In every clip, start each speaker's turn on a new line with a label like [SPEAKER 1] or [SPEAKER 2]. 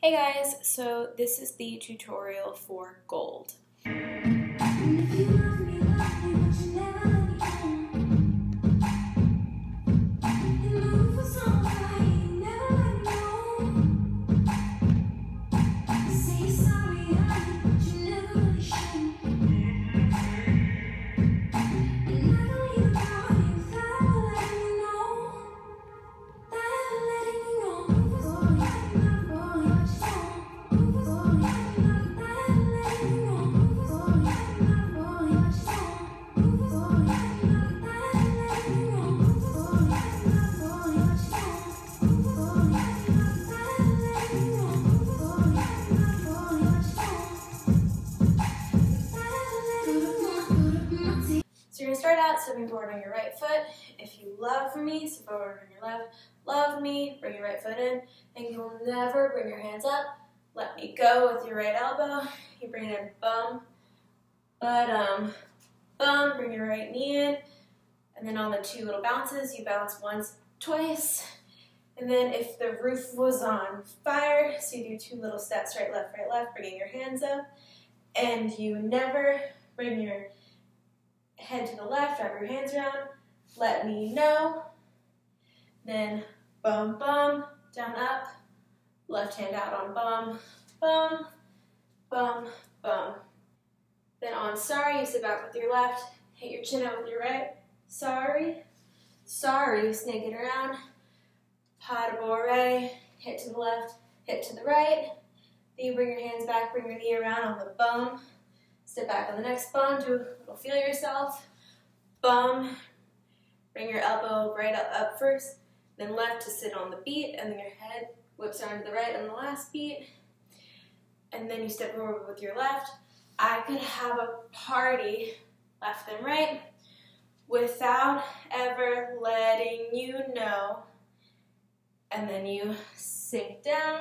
[SPEAKER 1] Hey guys, so this is the tutorial for gold. So you're going to start out stepping forward on your right foot. If you love me, step forward on your left. Love me, bring your right foot in. And you will never bring your hands up. Let me go with your right elbow. You bring it in, bum, bum, bring your right knee in. And then on the two little bounces, you bounce once, twice. And then if the roof was on fire, so you do two little steps, right, left, bringing your hands up. And you never bring your head to the left, wrap your hands around, let me know. Then bum, bum, down, up, left hand out on bum, bum, bum, bum. Then on sorry, you sit back with your left, hit your chin out with your right, sorry, sorry, you snake it around, pas de bourrée, hit to the left, hit to the right. Then you bring your hands back, bring your knee around on the bum, step back on the next bum, do a little feel yourself, bum, bring your elbow right up first, then left to sit on the beat, and then your head whips around to the right on the last beat, and then you step forward with your left. I could have a party, left and right, without ever letting you know, and then you sink down,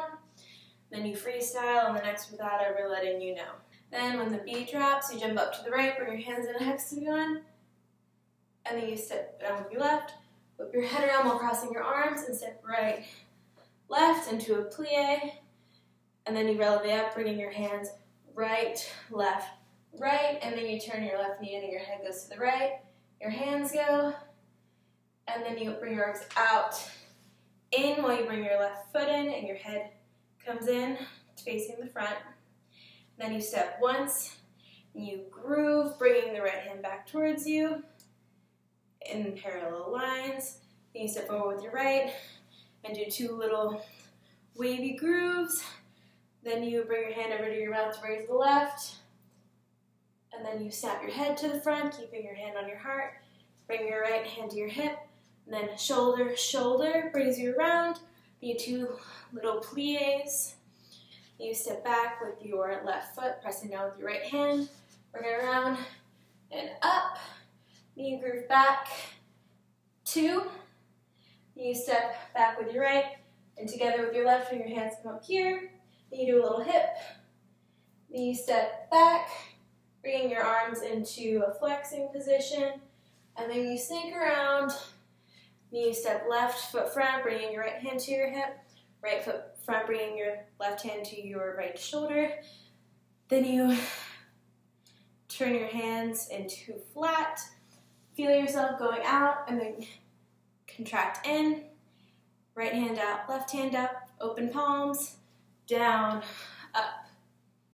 [SPEAKER 1] then you freestyle on the next without ever letting you know. Then when the beat drops, you jump up to the right, bring your hands in a hexagon, and then you step down with your left, whip your head around while crossing your arms, and step right, left into a plie, and then you releve up, bringing your hands right, left, right, and then you turn your left knee in and your head goes to the right, your hands go, and then you bring your arms out, in while you bring your left foot in, and your head comes in, facing the front. Then you step once, and you groove, bringing the right hand back towards you in parallel lines. Then you step forward with your right and do two little wavy grooves. Then you bring your hand over to your mouth to bring it to the left. And then you snap your head to the front, keeping your hand on your heart. Bring your right hand to your hip. And then shoulder, shoulder brings you around. You two little plies. You step back with your left foot, pressing down with your right hand, bring it around and up. Then you groove back, two. You step back with your right and together with your left, and your hands come up here. Then you do a little hip. Then you step back, bringing your arms into a flexing position, and then you snake around. Then you step left foot front, bringing your right hand to your hip. Right foot front, bringing your left hand to your right shoulder. Then you turn your hands into flat. Feel yourself going out and then contract in. Right hand out, left hand up, open palms, down, up.